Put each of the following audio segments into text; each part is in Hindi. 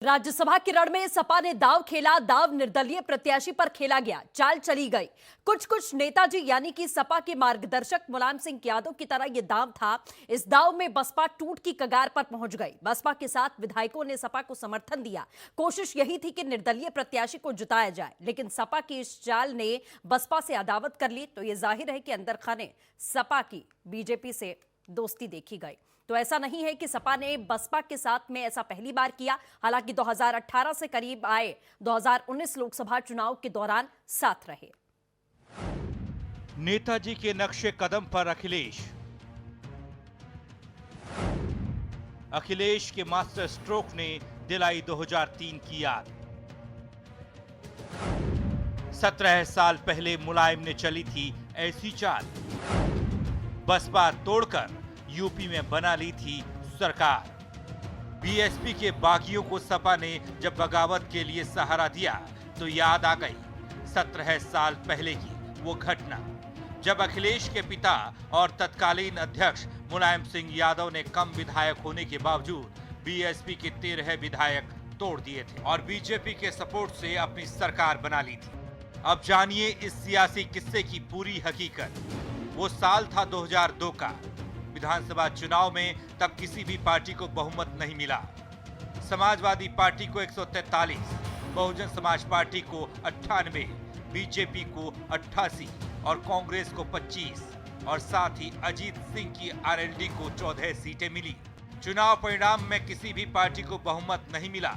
राज्यसभा के रण में सपा ने दाव खेला। दाव निर्दलीय प्रत्याशी पर खेला गया, चाल चली गई। कुछ नेताजी यानी कि सपा के मार्गदर्शक मुलायम सिंह यादव की तरह यह दाव था। इस दाव में बसपा टूट की कगार पर पहुंच गई। बसपा के साथ विधायकों ने सपा को समर्थन दिया। कोशिश यही थी कि निर्दलीय प्रत्याशी को जिताया जाए, लेकिन सपा की इस चाल ने बसपा से अदावत कर ली। तो यह जाहिर है कि अंदर खाने सपा की बीजेपी से दोस्ती देखी गई। तो ऐसा नहीं है कि सपा ने बसपा के साथ में ऐसा पहली बार किया। हालांकि 2018 से करीब आए 2019 लोकसभा चुनाव के दौरान साथ रहे। नेताजी के नक्शे कदम पर अखिलेश के मास्टर स्ट्रोक ने दिलाई 2003 की याद। 17 साल पहले मुलायम ने चली थी ऐसी चाल। बसपा तोड़कर यूपी में बना ली थी सरकार। बीएसपी के बागियों को सपा ने जब बगावत के लिए सहारा दिया तो याद आ गई 17 साल पहले की वो घटना, जब अखिलेश के पिता और तत्कालीन अध्यक्ष मुलायम सिंह यादव ने कम विधायक होने के बावजूद बीएसपी के 13 विधायक तोड़ दिए थे और बीजेपी के सपोर्ट से अपनी सरकार बना ली थी। अब जानिए इस सियासी किस्से की पूरी हकीकत। वो साल था 2002 का। विधानसभा चुनाव में तब किसी भी पार्टी को बहुमत नहीं मिला। समाजवादी पार्टी को 143, बहुजन समाज पार्टी को 98, बीजेपी को 88 और कांग्रेस को 25 और साथ ही अजीत सिंह की आरएलडी को 14 सीटें मिली। चुनाव परिणाम में किसी भी पार्टी को बहुमत नहीं मिला।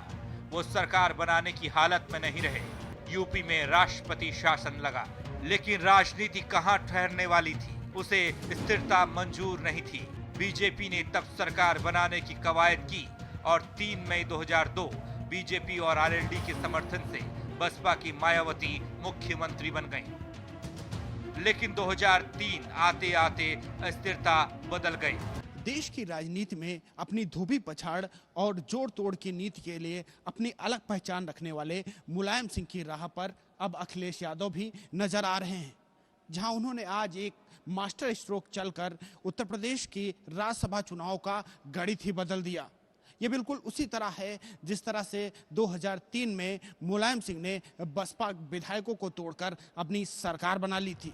वो सरकार बनाने की हालत में नहीं रहे। यूपी में राष्ट्रपति शासन लगा, लेकिन राजनीति कहां ठहरने वाली थी। उसे स्थिरता मंजूर नहीं थी। बीजेपी ने तब सरकार बनाने की कवायद की और 3 मई 2002 बीजेपी और आरएलडी के समर्थन से बसपा की मायावती मुख्यमंत्री बन गईं। लेकिन 2003 आते आते अस्थिरता बदल गई। देश की राजनीति में अपनी धोबी पछाड़ और जोड़ तोड़ की नीति के लिए अपनी अलग पहचान रखने वाले मुलायम सिंह की राह पर अब अखिलेश यादव भी नजर आ रहे हैं, जहां उन्होंने आज एक मास्टर स्ट्रोक चलकर उत्तर प्रदेश की राज्यसभा चुनाव का गणित ही बदल दिया। ये बिल्कुल उसी तरह है जिस तरह से 2003 में मुलायम सिंह ने बसपा विधायकों को तोड़कर अपनी सरकार बना ली थी।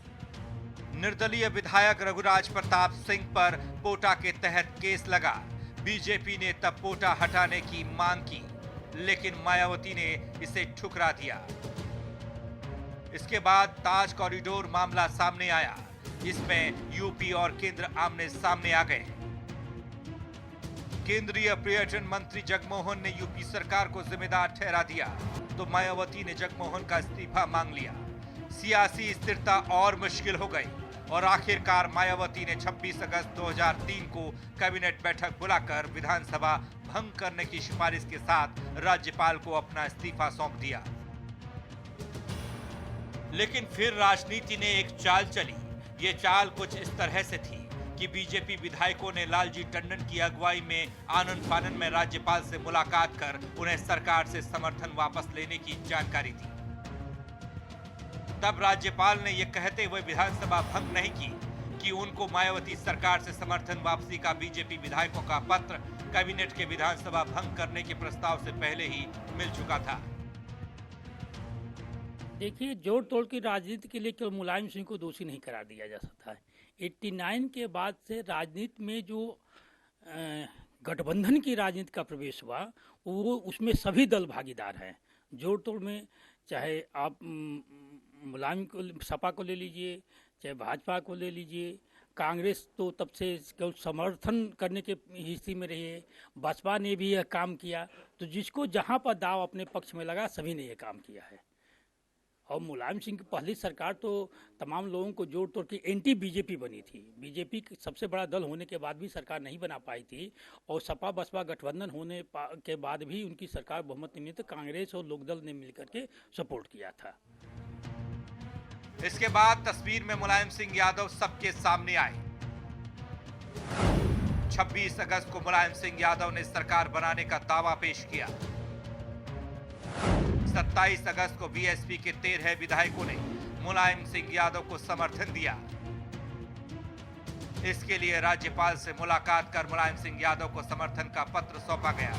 निर्दलीय विधायक रघुराज प्रताप सिंह पर पोटा के तहत केस लगा। बीजेपी ने तब पोटा हटाने की मांग की, लेकिन मायावती ने इसे ठुकरा दिया। इसके बाद ताज कॉरिडोर मामला सामने आया। इसमें यूपी और केंद्र आमने सामने आ गए। केंद्रीय पर्यटन मंत्री जगमोहन ने यूपी सरकार को जिम्मेदार ठहरा दिया, तो मायावती ने जगमोहन का इस्तीफा मांग लिया। सियासी स्थिरता और मुश्किल हो गई और आखिरकार मायावती ने 26 अगस्त 2003 को कैबिनेट बैठक बुलाकर विधानसभा भंग करने की सिफारिश के साथ राज्यपाल को अपना इस्तीफा सौंप दिया। लेकिन फिर राजनीति ने एक चाल चली। ये चाल कुछ इस तरह से थी कि बीजेपी विधायकों ने लालजी टंडन की अगुवाई में आनन फानन में राज्यपाल से मुलाकात कर उन्हें सरकार से समर्थन वापस लेने की जानकारी दी। तब राज्यपाल ने यह कहते हुए विधानसभा भंग नहीं की कि उनको मायावती सरकार से समर्थन वापसी का बीजेपी विधायकों का पत्र कैबिनेट के विधानसभा भंग करने के प्रस्ताव से पहले ही मिल चुका था। देखिए, जोड़ तोड़ की राजनीति के लिए केवल मुलायम सिंह को दोषी नहीं करार दिया जा सकता है। 89 के बाद से राजनीति में जो गठबंधन की राजनीति का प्रवेश हुआ, वो उसमें सभी दल भागीदार हैं। जोड़ तोड़ में चाहे आप मुलायम को, सपा को ले लीजिए, चाहे भाजपा को ले लीजिए, कांग्रेस तो तब से केवल समर्थन करने के स्थिति में रही है। बसपा ने भी यह काम किया। तो जिसको जहाँ पर दाव अपने पक्ष में लगा, सभी ने यह काम किया है। और मुलायम सिंह की पहली सरकार तो तमाम लोगों को जोड़ तोड़ के एंटी बीजेपी बनी थी। बीजेपी सबसे बड़ा दल होने के बाद भी सरकार नहीं बना पाई थी और सपा बसपा गठबंधन होने के बाद भी उनकी सरकार बहुमत नहीं मिली, तो कांग्रेस और लोकदल ने मिलकर के सपोर्ट किया था। इसके बाद तस्वीर में मुलायम सिंह यादव सबके सामने आए। 26 अगस्त को मुलायम सिंह यादव ने सरकार बनाने का दावा पेश किया। 27 अगस्त को बीएसपी के 13 विधायकों ने मुलायम सिंह यादव को समर्थन दिया। इसके लिए राज्यपाल से मुलाकात कर मुलायम सिंह यादव को समर्थन का पत्र सौंपा गया।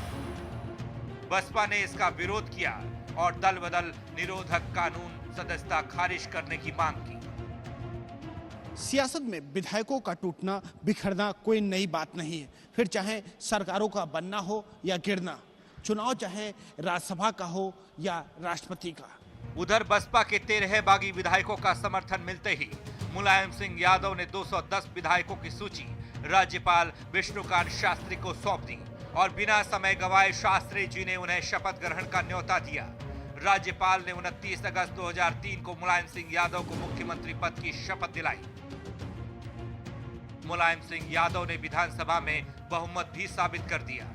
बसपा ने इसका विरोध किया और दल बदल निरोधक कानून सदस्यता खारिज करने की मांग की। सियासत में विधायकों का टूटना बिखरना कोई नई बात नहीं है, फिर चाहे सरकारों का बनना हो या गिरना, चुनाव चाहे राज्यसभा का हो या राष्ट्रपति का। उधर बसपा के 13 बागी विधायकों का समर्थन मिलते ही मुलायम सिंह यादव ने 210 विधायकों की सूची राज्यपाल विष्णुकांत शास्त्री को सौंप दी और बिना समय गवाए शास्त्री जी ने उन्हें शपथ ग्रहण का न्योता दिया। राज्यपाल ने 29 अगस्त 2003 को मुलायम सिंह यादव को मुख्यमंत्री पद की शपथ दिलाई। मुलायम सिंह यादव ने विधानसभा में बहुमत भी साबित कर दिया।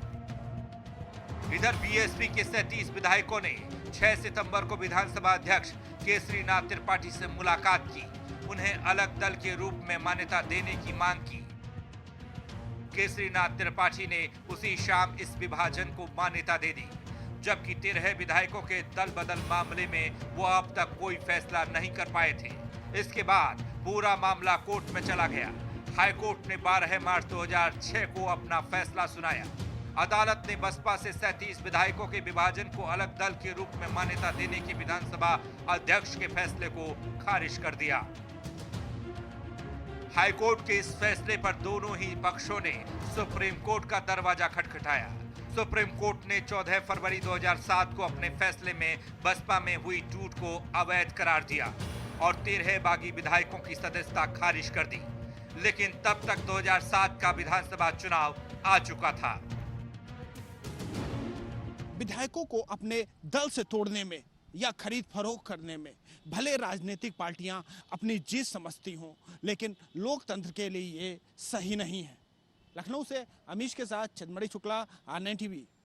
इधर बीएसपी के 37 विधायकों ने 6 सितंबर को विधानसभा अध्यक्ष केसरीनाथ त्रिपाठी से मुलाकात की, उन्हें अलग दल के रूप में मान्यता देने की मांग की। केसरीनाथ त्रिपाठी ने उसी शाम इस विभाजन को मान्यता दे दी, जबकि 13 विधायकों के दल बदल मामले में वो अब तक कोई फैसला नहीं कर पाए थे। इसके बाद पूरा मामला कोर्ट में चला गया। हाईकोर्ट ने 12 मार्च 2006 को अपना फैसला सुनाया। अदालत ने बसपा से 37 विधायकों के विभाजन को अलग दल के रूप में मान्यता देने की विधानसभा अध्यक्ष के फैसले को खारिज कर दिया। हाईकोर्ट के इस फैसले पर दोनों ही पक्षों ने सुप्रीम कोर्ट का दरवाजा खटखटाया। सुप्रीम कोर्ट ने 14 फरवरी 2007 को अपने फैसले में बसपा में हुई टूट को अवैध करार दिया और 13 बागी विधायकों की सदस्यता खारिज कर दी। लेकिन तब तक 2007 का विधानसभा चुनाव आ चुका था। विधायकों को अपने दल से तोड़ने में या खरीद फरोख्त करने में भले राजनीतिक पार्टियां अपनी जीत समझती हों, लेकिन लोकतंत्र के लिए ये सही नहीं है। लखनऊ से अमीश के साथ चंद्रमणि शुक्ला, R9 TV।